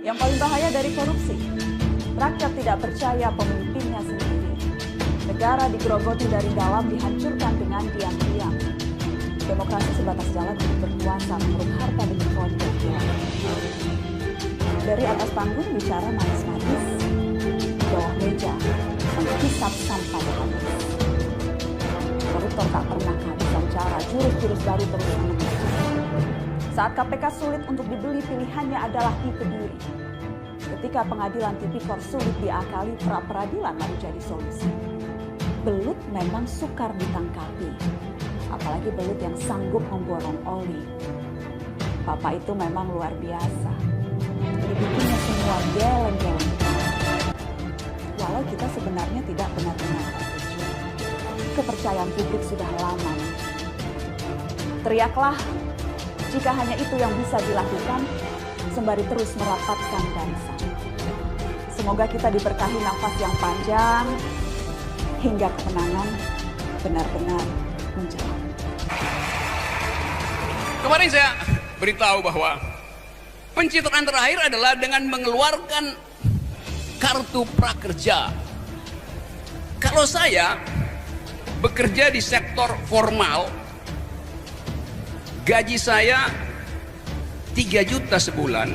Yang paling bahaya dari korupsi, rakyat tidak percaya pemimpinnya sendiri. Negara digerogoti dari dalam, dihancurkan dengan diam-diam. Demokrasi sebatas jalan untuk berkuasa menurut harta demi politik. Dari atas panggung bicara manis-manis, di bawah meja menghisap sampai habis. Koruptor tak pernah kehabisan cara, jurus-jurus baru terus menemukan. Saat KPK sulit untuk dibeli, pilihannya adalah dikebiri. Ketika pengadilan tipikor sulit diakali, pra-peradilan lalu jadi solusi. Belut memang sukar ditangkapi, apalagi belut yang sanggup memborong oli. Papa itu memang luar biasa. Dibikinnya semua geleng-geleng. Walau kita sebenarnya tidak benar-benar setuju. Kepercayaan publik sudah lama. Teriaklah jika hanya itu yang bisa dilakukan, sembari terus merapatkan barisan. Semoga kita diberkahi nafas yang panjang, hingga kemenangan benar-benar menjelang. Kemarin saya beritahu bahwa pencitraan terakhir adalah dengan mengeluarkan kartu prakerja. Kalau saya bekerja di sektor formal, gaji saya 3 juta sebulan.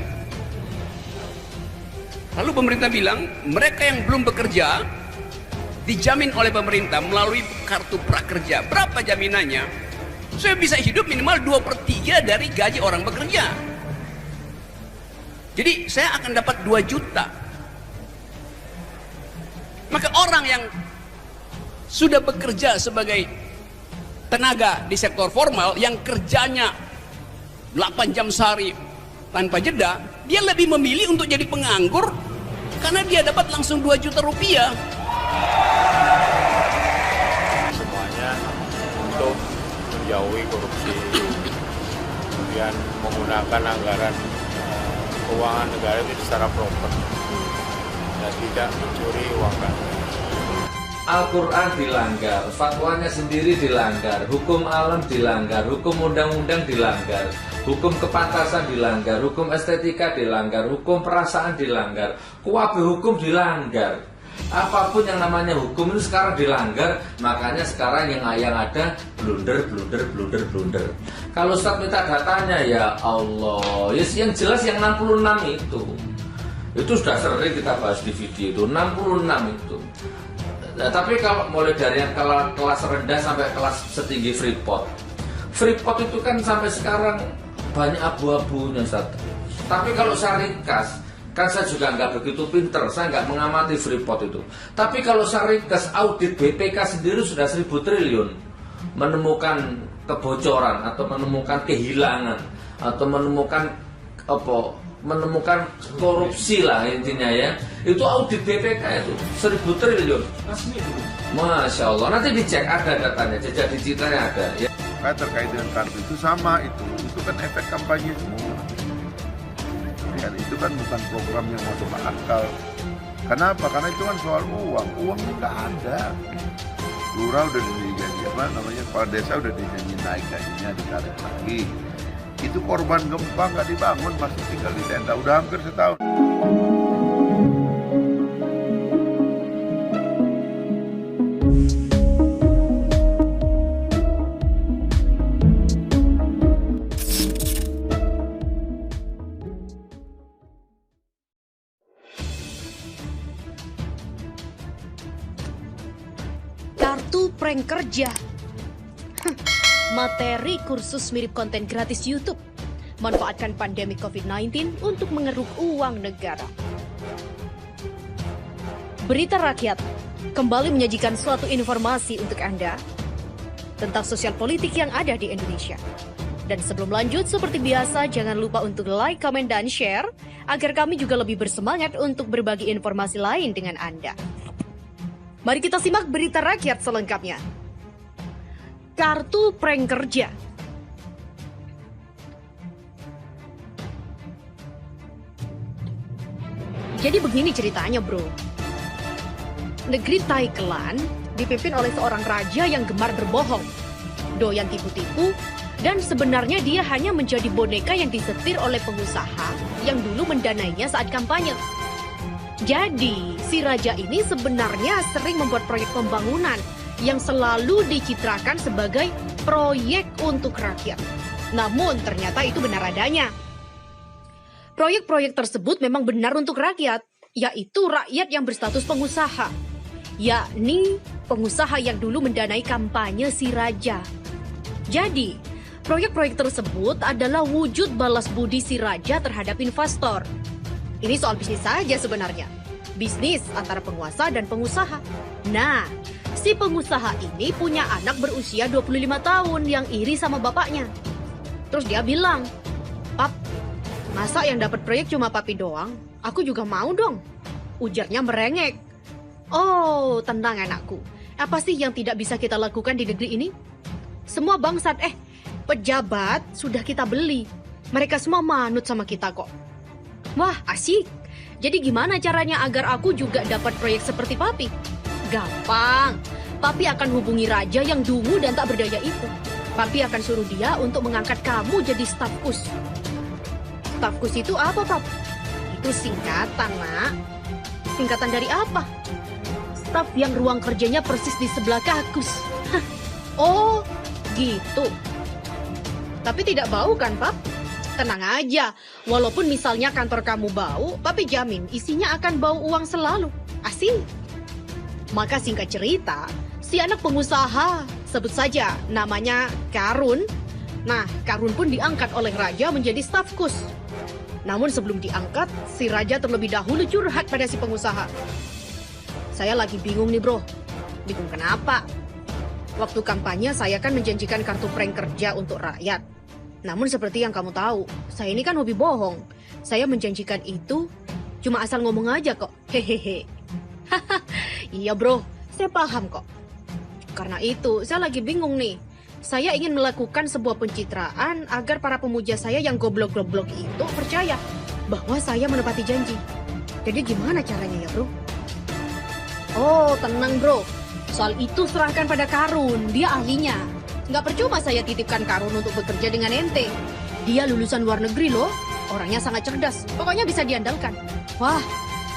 Lalu pemerintah bilang mereka yang belum bekerja dijamin oleh pemerintah melalui kartu prakerja. Berapa jaminannya? Saya bisa hidup minimal 2/3 dari gaji orang bekerja. Jadi saya akan dapat 2 juta. Maka orang yang sudah bekerja sebagai tenaga di sektor formal, yang kerjanya 8 jam sehari tanpa jeda, dia lebih memilih untuk jadi penganggur karena dia dapat langsung 2 juta rupiah. Semuanya untuk menjauhi korupsi, kemudian menggunakan anggaran keuangan negara itu secara proper dan tidak mencuri uang rakyat. Al-Quran dilanggar, fatwanya sendiri dilanggar, hukum alam dilanggar, hukum undang-undang dilanggar, hukum kepantasan dilanggar, hukum estetika dilanggar, hukum perasaan dilanggar, kuwabe hukum dilanggar. Apapun yang namanya hukum itu sekarang dilanggar, makanya sekarang yang ada blunder. Kalau Ustaz minta datanya, ya Allah, yang jelas yang 66 itu sudah sering kita bahas di video itu, 66 itu. Nah, tapi kalau mulai dari yang kelas rendah sampai kelas setinggi Freeport itu kan sampai sekarang banyak abu-abunya, Ustaz. Tapi kalau saya ringkas, kan saya juga nggak begitu pinter, saya nggak mengamati Freeport itu. Tapi kalau saya ringkas, audit BPK sendiri sudah 1.000 triliun menemukan kebocoran atau menemukan kehilangan atau menemukan korupsi lah intinya ya. Itu audit BPK itu 1.000 triliun. Masya Allah, nanti dicek ada datanya, jejak digitalnya ada ya. Terkait dengan kartu itu sama itu kan efek kampanye semua. Ya, itu kan bukan program yang masuk akal. Kenapa? Karena itu kan soal uangnya nggak ada. Lurah udah dijanji kepala desa udah dijanji naik gajinya, ditarik lagi. Itu korban gempa nggak dibangun, masih tinggal di tenda, udah hampir setahun. Kartu prank kerja. Materi kursus mirip konten gratis YouTube. Manfaatkan pandemi COVID-19 untuk mengeruk uang negara. Berita Rakyat kembali menyajikan suatu informasi untuk Anda tentang sosial politik yang ada di Indonesia. Dan sebelum lanjut, seperti biasa, jangan lupa untuk like, komen, dan share agar kami juga lebih bersemangat untuk berbagi informasi lain dengan Anda. Mari kita simak Berita Rakyat selengkapnya. Kartu prank kerja. Jadi begini ceritanya, bro. Negeri Thailand dipimpin oleh seorang raja yang gemar berbohong, doyan tipu-tipu, Dan sebenarnya dia hanya menjadi boneka yang disetir oleh pengusaha yang dulu mendanainya saat kampanye. Jadi, si raja ini sebenarnya sering membuat proyek pembangunan yang selalu dicitrakan sebagai proyek untuk rakyat. Namun, ternyata itu benar adanya. Proyek-proyek tersebut memang benar untuk rakyat, yaitu rakyat yang berstatus pengusaha, yakni pengusaha yang dulu mendanai kampanye si raja. Jadi, proyek-proyek tersebut adalah wujud balas budi si raja terhadap investor. Ini soal bisnis saja sebenarnya. Bisnis antara penguasa dan pengusaha. Nah, si pengusaha ini punya anak berusia 25 tahun yang iri sama bapaknya. Terus dia bilang, "Pap, masa yang dapat proyek cuma papi doang? Aku juga mau dong." Ujarnya merengek. "Oh, tenang anakku. Apa sih yang tidak bisa kita lakukan di negeri ini? Semua bangsat, pejabat sudah kita beli. Mereka semua manut sama kita kok." Wah, asik. Jadi gimana caranya agar aku juga dapat proyek seperti papi? Gampang. Papi akan hubungi raja yang dungu dan tak berdaya itu. Papi akan suruh dia untuk mengangkat kamu jadi staf kus. Staf kus itu apa, Pap? Itu singkatan, Nak. Singkatan dari apa? Staf yang ruang kerjanya persis di sebelah kakus. Oh, gitu. Tapi tidak bau kan, Pap? Tenang aja, walaupun misalnya kantor kamu bau, Papi jamin isinya akan bau uang selalu. Asik. Maka singkat cerita, si anak pengusaha, sebut saja namanya Karun. Nah, Karun pun diangkat oleh raja menjadi staf kus. Namun sebelum diangkat, si raja terlebih dahulu curhat pada si pengusaha. "Saya lagi bingung nih bro." "Bingung kenapa?" "Waktu kampanye saya kan menjanjikan kartu prank kerja untuk rakyat. Namun seperti yang kamu tahu, saya ini kan hobi bohong. Saya menjanjikan itu cuma asal ngomong aja kok. Hehehe." "Iya bro, saya paham kok. Karena itu, saya lagi bingung nih. Saya ingin melakukan sebuah pencitraan agar para pemuja saya yang goblok-goblok itu percaya bahwa saya menepati janji. Jadi gimana caranya ya bro?" "Oh, tenang bro. Soal itu serahkan pada Karun, dia ahlinya. Nggak percuma saya titipkan Karun untuk bekerja dengan ente. Dia lulusan luar negeri loh. Orangnya sangat cerdas. Pokoknya bisa diandalkan." "Wah,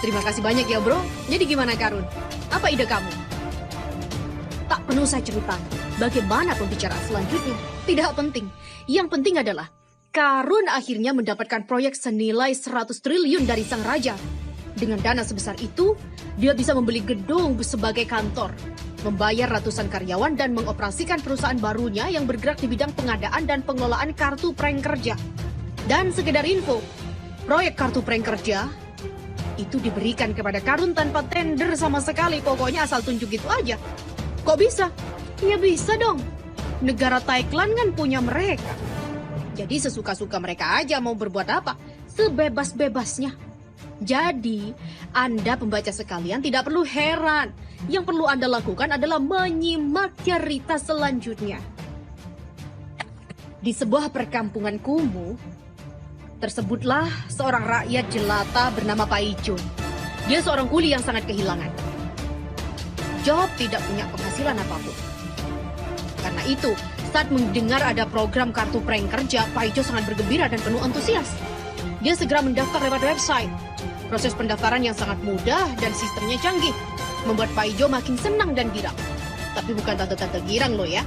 terima kasih banyak ya bro. Jadi gimana Karun? Apa ide kamu?" "Tak perlu saya ceritakan bagaimana pembicaraan selanjutnya. Tidak penting. Yang penting adalah Karun akhirnya mendapatkan proyek senilai 100 triliun dari sang raja. Dengan dana sebesar itu, dia bisa membeli gedung sebagai kantor, membayar ratusan karyawan dan mengoperasikan perusahaan barunya yang bergerak di bidang pengadaan dan pengelolaan kartu prank kerja. Dan sekedar info, proyek kartu prank kerja itu diberikan kepada Karun tanpa tender sama sekali. Pokoknya asal tunjuk gitu aja." "Kok bisa?" "Ya bisa dong. Negara Thailand kan punya mereka. Jadi sesuka-suka mereka aja mau berbuat apa, sebebas-bebasnya. Jadi, Anda pembaca sekalian tidak perlu heran. Yang perlu Anda lakukan adalah menyimak cerita selanjutnya." Di sebuah perkampungan kumuh, tersebutlah seorang rakyat jelata bernama Pak Ijo. Dia seorang kuli yang sangat kehilangan. Job tidak punya penghasilan apapun. Karena itu, saat mendengar ada program kartu prank kerja, Pak Ijo sangat bergembira dan penuh antusias. Dia segera mendaftar lewat website. Proses pendaftaran yang sangat mudah dan sistemnya canggih membuat Pak Ijo makin senang dan girang. Tapi bukan tante-tante girang loh ya.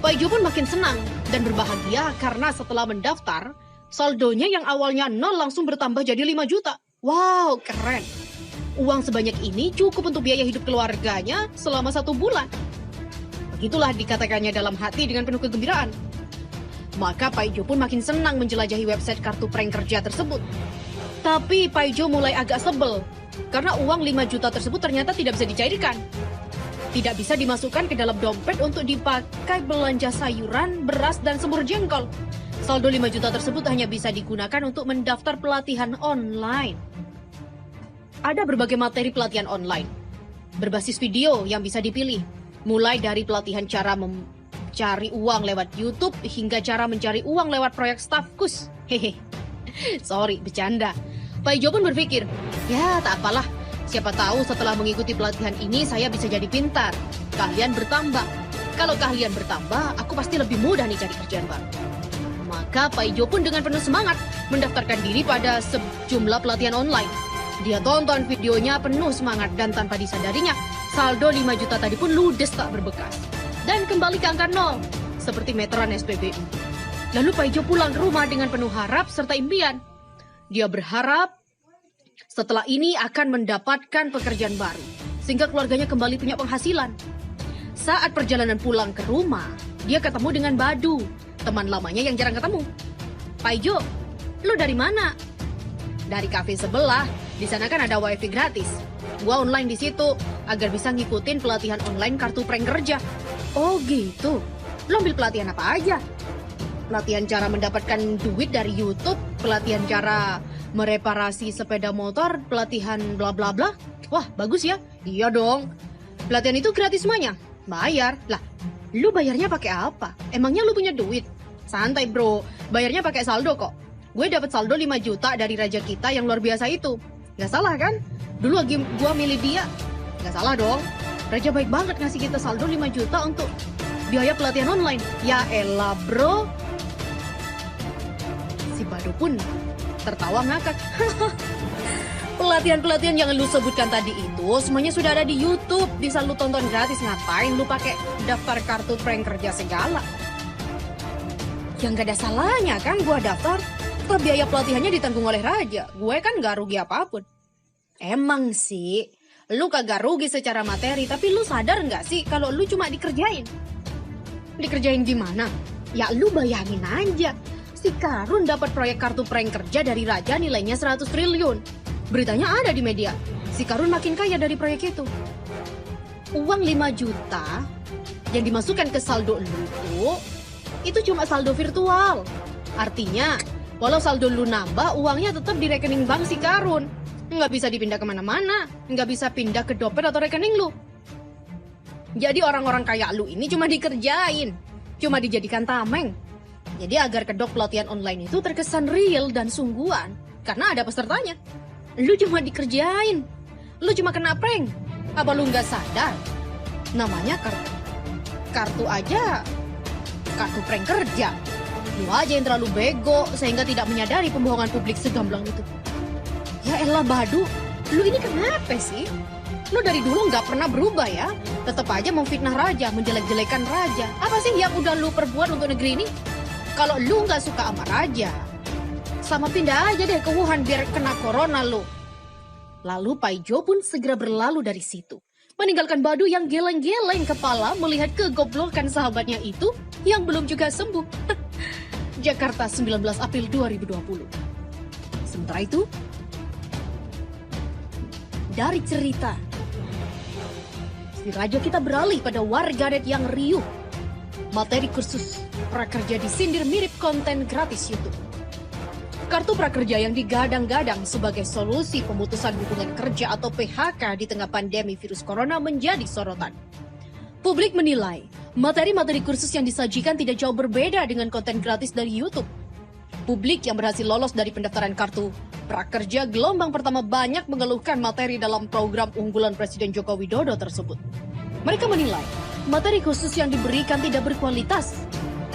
Pak Ijo pun makin senang dan berbahagia karena setelah mendaftar, saldonya yang awalnya 0 langsung bertambah jadi 5 juta. Wow, keren. Uang sebanyak ini cukup untuk biaya hidup keluarganya selama 1 bulan. Begitulah dikatakannya dalam hati dengan penuh kegembiraan. Maka Pak Ijo pun makin senang menjelajahi website kartu prank kerja tersebut. Tapi Pak Ijo mulai agak sebel karena uang 5 juta tersebut ternyata tidak bisa dicairkan. Tidak bisa dimasukkan ke dalam dompet untuk dipakai belanja sayuran, beras, dan semur jengkol. Saldo 5 juta tersebut hanya bisa digunakan untuk mendaftar pelatihan online. Ada berbagai materi pelatihan online berbasis video yang bisa dipilih. Mulai dari pelatihan cara mencari uang lewat YouTube hingga cara mencari uang lewat proyek staf kus. Hehe. Sorry, bercanda. Pak Ijo pun berpikir, ya tak apalah. Siapa tahu setelah mengikuti pelatihan ini saya bisa jadi pintar. Kalian bertambah. Kalau keahlian bertambah, aku pasti lebih mudah nih cari kerjaan baru. Maka Pak Ijo pun dengan penuh semangat mendaftarkan diri pada sejumlah pelatihan online. Dia tonton videonya penuh semangat dan tanpa disadarinya, saldo 5 juta tadi pun ludes tak berbekas. Dan kembali ke angka 0, seperti meteran SPBU. Lalu Pak Ijo pulang ke rumah dengan penuh harap serta impian. Dia berharap setelah ini akan mendapatkan pekerjaan baru, sehingga keluarganya kembali punya penghasilan. Saat perjalanan pulang ke rumah, dia ketemu dengan Badu, teman lamanya yang jarang ketemu. Pak Ijo, lu dari mana? Dari kafe sebelah, di sana kan ada wifi gratis. Gua online di situ agar bisa ngikutin pelatihan online kartu prank kerja. Oh gitu, lu ambil pelatihan apa aja? Pelatihan cara mendapatkan duit dari YouTube, pelatihan cara mereparasi sepeda motor, pelatihan bla bla bla. Wah, bagus ya. Iya dong. Pelatihan itu gratis semuanya. Bayar. Lah, lu bayarnya pakai apa? Emangnya lu punya duit? Santai, Bro. Bayarnya pakai saldo kok. Gue dapat saldo 5 juta dari raja kita yang luar biasa itu. Gak salah kan? Dulu lagi gue milih dia. Gak salah dong. Raja baik banget ngasih kita saldo 5 juta untuk biaya pelatihan online. Ya elah, Bro. Si Badu pun tertawa ngakak. Pelatihan-pelatihan yang lu sebutkan tadi itu semuanya sudah ada di YouTube. Bisa lu tonton gratis. Ngapain lu pakai daftar kartu prank kerja segala? Yang gak ada salahnya kan gua daftar. Toh biaya pelatihannya ditanggung oleh raja. Gue kan gak rugi apapun. Emang sih, lu kagak rugi secara materi. Tapi lu sadar gak sih kalau lu cuma dikerjain? Dikerjain gimana? Ya lu bayangin aja. Si Karun dapat proyek kartu prank kerja dari raja nilainya 100 triliun. Beritanya ada di media. Si Karun makin kaya dari proyek itu. Uang 5 juta yang dimasukkan ke saldo lu itu cuma saldo virtual. Artinya, walau saldo lu nambah, uangnya tetap di rekening bank si Karun. Nggak bisa dipindah kemana-mana. Nggak bisa pindah ke dompet atau rekening lu. Jadi orang-orang kayak lu ini cuma dikerjain. Cuma dijadikan tameng. Jadi agar kedok pelatihan online itu terkesan real dan sungguhan. Karena ada pesertanya. Lu cuma dikerjain. Lu cuma kena prank. Apa lu nggak sadar? Namanya kartu aja. Kartu prank kerja. Lu aja yang terlalu bego sehingga tidak menyadari pembohongan publik segamblang itu. Ya elah Badu, lu ini kenapa sih? Lu dari dulu nggak pernah berubah ya. Tetap aja memfitnah raja, menjelek-jelekan raja. Apa sih yang udah lu perbuat untuk negeri ini? Kalau lu nggak suka sama raja, sama pindah aja deh ke Wuhan biar kena corona lu. Lalu Pak Ijo pun segera berlalu dari situ, meninggalkan Badu yang geleng-geleng kepala melihat kegoblokan sahabatnya itu yang belum juga sembuh. Jakarta 19 April 2020. Sementara itu, dari cerita si raja kita beralih pada warganet yang riuh. Materi kursus prakerja disindir mirip konten gratis YouTube. Kartu prakerja yang digadang-gadang sebagai solusi pemutusan hubungan kerja atau PHK di tengah pandemi virus corona menjadi sorotan. Publik menilai materi-materi kursus yang disajikan tidak jauh berbeda dengan konten gratis dari YouTube. Publik yang berhasil lolos dari pendaftaran kartu prakerja gelombang pertama banyak mengeluhkan materi dalam program unggulan Presiden Joko Widodo tersebut. Mereka menilai materi khusus yang diberikan tidak berkualitas.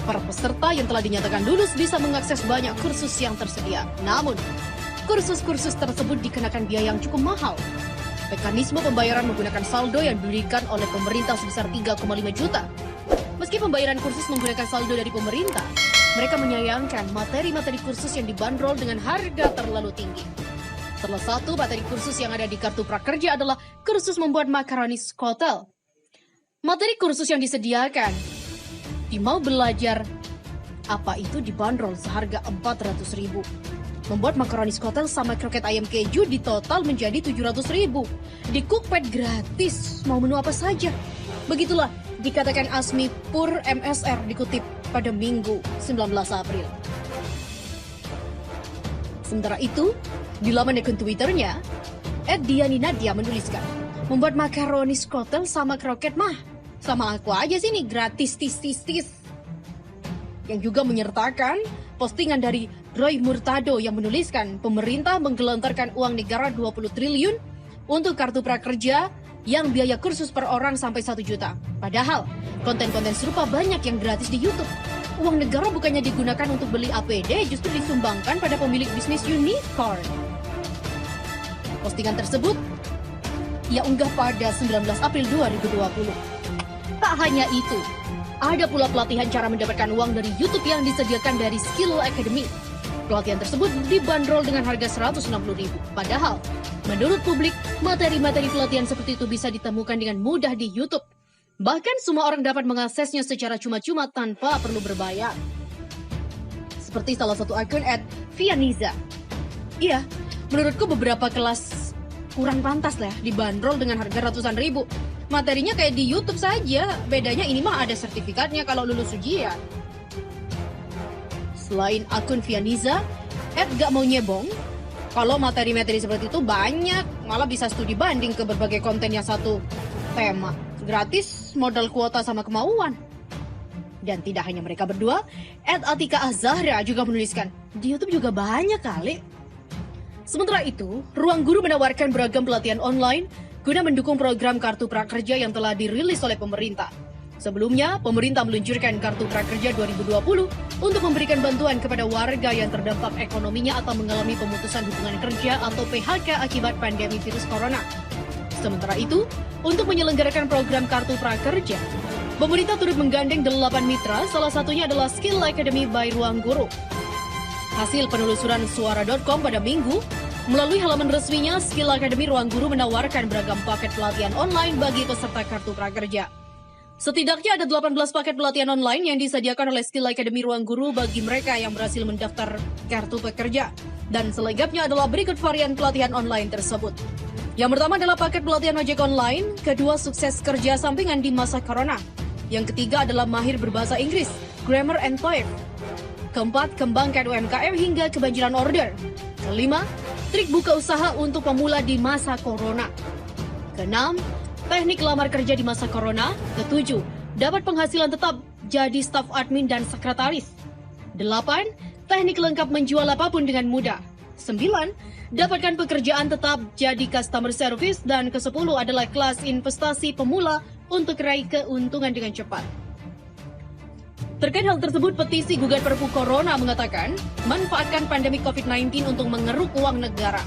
Para peserta yang telah dinyatakan lulus bisa mengakses banyak kursus yang tersedia. Namun, kursus-kursus tersebut dikenakan biaya yang cukup mahal. Mekanisme pembayaran menggunakan saldo yang diberikan oleh pemerintah sebesar 3,5 juta. Meski pembayaran kursus menggunakan saldo dari pemerintah, mereka menyayangkan materi-materi kursus yang dibanderol dengan harga terlalu tinggi. Salah satu materi kursus yang ada di kartu prakerja adalah kursus membuat makaroni skotel. Materi kursus yang disediakan di Mau Belajar Apa Itu dibanderol seharga 400.000. Membuat makaroni skotel sama kroket ayam keju di total menjadi 700.000. Di Cookpad gratis, mau menu apa saja. Begitulah dikatakan Asmi Pur MSR dikutip pada Minggu 19 April. Sementara itu, di laman akun Twitternya, @dianinadia menuliskan, membuat makaroni skotel sama kroket mah, sama aku aja sih nih, gratis tis. Yang juga menyertakan postingan dari Roy Murtado yang menuliskan pemerintah menggelontorkan uang negara 20 triliun untuk kartu prakerja yang biaya kursus per orang sampai 1 juta. Padahal, konten-konten serupa banyak yang gratis di YouTube. Uang negara bukannya digunakan untuk beli APD, justru disumbangkan pada pemilik bisnis unicorn. Postingan tersebut ia unggah pada 19 April 2020. Tak hanya itu, ada pula pelatihan cara mendapatkan uang dari YouTube yang disediakan dari Skill Academy. Pelatihan tersebut dibanderol dengan harga Rp160.000. Padahal, menurut publik, materi-materi pelatihan seperti itu bisa ditemukan dengan mudah di YouTube. Bahkan semua orang dapat mengaksesnya secara cuma-cuma tanpa perlu berbayar. Seperti salah satu akun @Vianiza. Iya, menurutku beberapa kelas kurang pantas lah dibanderol dengan harga ratusan ribu. Materinya kayak di YouTube saja, bedanya ini mah ada sertifikatnya kalau lulus ujian. Selain akun Vianiza, @gak mau nyebong, kalau materi-materi seperti itu banyak, malah bisa studi banding ke berbagai konten yang satu tema. Gratis, modal kuota sama kemauan. Dan tidak hanya mereka berdua, @Atika Azahra juga menuliskan, di YouTube juga banyak kali. Sementara itu, Ruang Guru menawarkan beragam pelatihan online guna mendukung program Kartu Prakerja yang telah dirilis oleh pemerintah. Sebelumnya, pemerintah meluncurkan Kartu Prakerja 2020 untuk memberikan bantuan kepada warga yang terdampak ekonominya atau mengalami pemutusan hubungan kerja atau PHK akibat pandemi virus corona. Sementara itu, untuk menyelenggarakan program Kartu Prakerja, pemerintah turut menggandeng 8 mitra, salah satunya adalah Skill Academy by Ruang Guru. Hasil penelusuran suara.com pada Minggu, melalui halaman resminya, Skill Academy Ruang Guru menawarkan beragam paket pelatihan online bagi peserta Kartu Prakerja. Setidaknya ada 18 paket pelatihan online yang disediakan oleh Skill Academy Ruang Guru bagi mereka yang berhasil mendaftar Kartu Pekerja. Dan selengkapnya adalah berikut varian pelatihan online tersebut. Yang pertama adalah paket pelatihan ojek online, kedua sukses kerja sampingan di masa corona. Yang ketiga adalah mahir berbahasa Inggris, grammar and TOEFL. Keempat, kembangkan UMKM hingga kebanjiran order. Kelima, trik buka usaha untuk pemula di masa corona. Keenam, teknik lamar kerja di masa corona. Ketujuh, dapat penghasilan tetap jadi staf admin dan sekretaris. 8. Teknik lengkap menjual apapun dengan mudah. 9. Dapatkan pekerjaan tetap jadi customer service. Dan ke-10 adalah kelas investasi pemula untuk raih keuntungan dengan cepat. Terkait hal tersebut, petisi gugat Perpu Corona mengatakan, manfaatkan pandemi COVID-19 untuk mengeruk uang negara.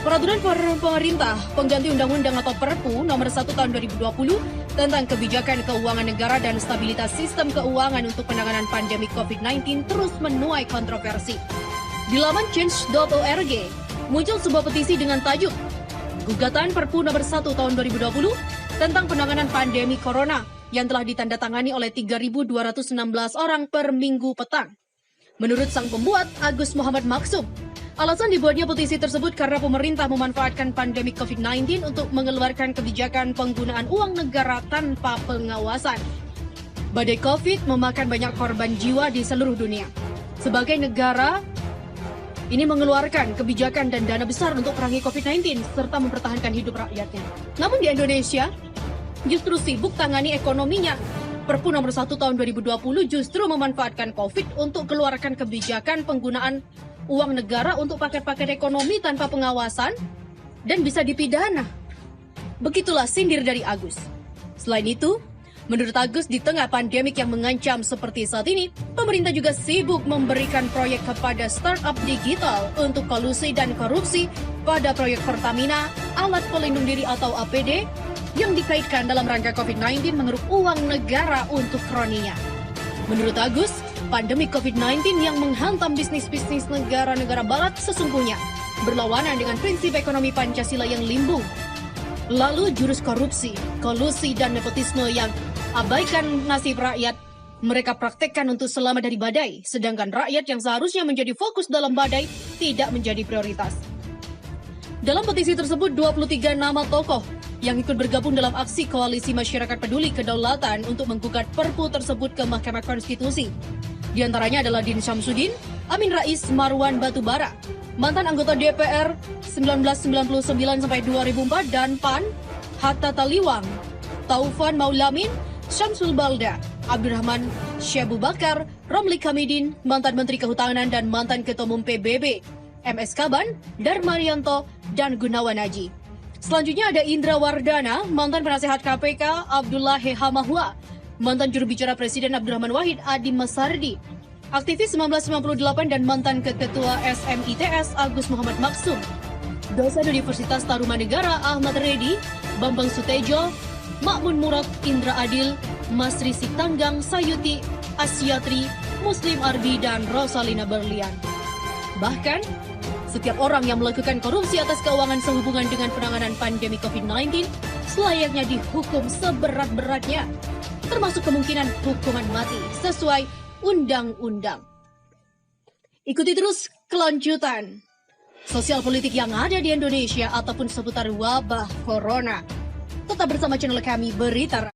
Peraturan pemerintah pengganti undang-undang atau Perpu nomor 1 tahun 2020 tentang kebijakan keuangan negara dan stabilitas sistem keuangan untuk penanganan pandemi COVID-19 terus menuai kontroversi. Di laman change.org muncul sebuah petisi dengan tajuk Gugatan Perpu nomor 1 tahun 2020 tentang penanganan pandemi corona yang telah ditandatangani oleh 3.216 orang per minggu petang. Menurut sang pembuat, Agus Muhammad Maksum, alasan dibuatnya petisi tersebut karena pemerintah memanfaatkan pandemi COVID-19 untuk mengeluarkan kebijakan penggunaan uang negara tanpa pengawasan. Badai COVID memakan banyak korban jiwa di seluruh dunia. Sebagai negara, ini mengeluarkan kebijakan dan dana besar untuk perangi COVID-19 serta mempertahankan hidup rakyatnya. Namun di Indonesia, justru sibuk tangani ekonominya. Perpu nomor 1 tahun 2020 justru memanfaatkan COVID untuk keluarkan kebijakan penggunaan uang negara untuk paket-paket ekonomi tanpa pengawasan dan bisa dipidana. Begitulah sindir dari Agus. Selain itu, menurut Agus, di tengah pandemik yang mengancam seperti saat ini, pemerintah juga sibuk memberikan proyek kepada startup digital untuk kolusi dan korupsi pada proyek Pertamina, alat pelindung diri atau APD, yang dikaitkan dalam rangka COVID-19 mengeruk uang negara untuk kroninya. Menurut Agus, pandemi COVID-19 yang menghantam bisnis-bisnis negara-negara barat sesungguhnya berlawanan dengan prinsip ekonomi Pancasila yang limbung. Lalu jurus korupsi, kolusi, dan nepotisme yang abaikan nasib rakyat mereka praktekkan untuk selamat dari badai, sedangkan rakyat yang seharusnya menjadi fokus dalam badai tidak menjadi prioritas. Dalam petisi tersebut, 23 nama tokoh yang ikut bergabung dalam aksi Koalisi Masyarakat Peduli Kedaulatan untuk menggugat Perpu tersebut ke Mahkamah Konstitusi. Di antaranya adalah Din Syamsuddin, Amin Rais, Marwan Batubara, mantan anggota DPR 1999-2004 dan PAN, Hatta Taliwang, Taufan Maulamin, Syamsul Balda, Abdurrahman Syabu Bakar, Romli Kamidin, mantan Menteri Kehutanan dan mantan Ketua Umum PBB, MS Kaban, Darmarianto, dan Gunawan Haji. Selanjutnya ada Indra Wardana, mantan penasehat KPK Abdullah Hehamahwa, mantan juru bicara Presiden Abdurrahman Wahid Adi Masardi, aktivis 1998 dan mantan ketua SMITS Agus Muhammad Maksum, dosen Universitas Tarumanegara Ahmad Reddy, Bambang Sutejo, Makmun Murad, Indra Adil, Masri Sitanggang, Sayuti, Asyatri, Muslim Arbi, dan Rosalina Berlian. Bahkan, setiap orang yang melakukan korupsi atas keuangan sehubungan dengan penanganan pandemi COVID-19 selayaknya dihukum seberat-beratnya, termasuk kemungkinan hukuman mati sesuai undang-undang. Ikuti terus kelanjutan sosial politik yang ada di Indonesia ataupun seputar wabah corona. Tetap bersama channel kami Berita.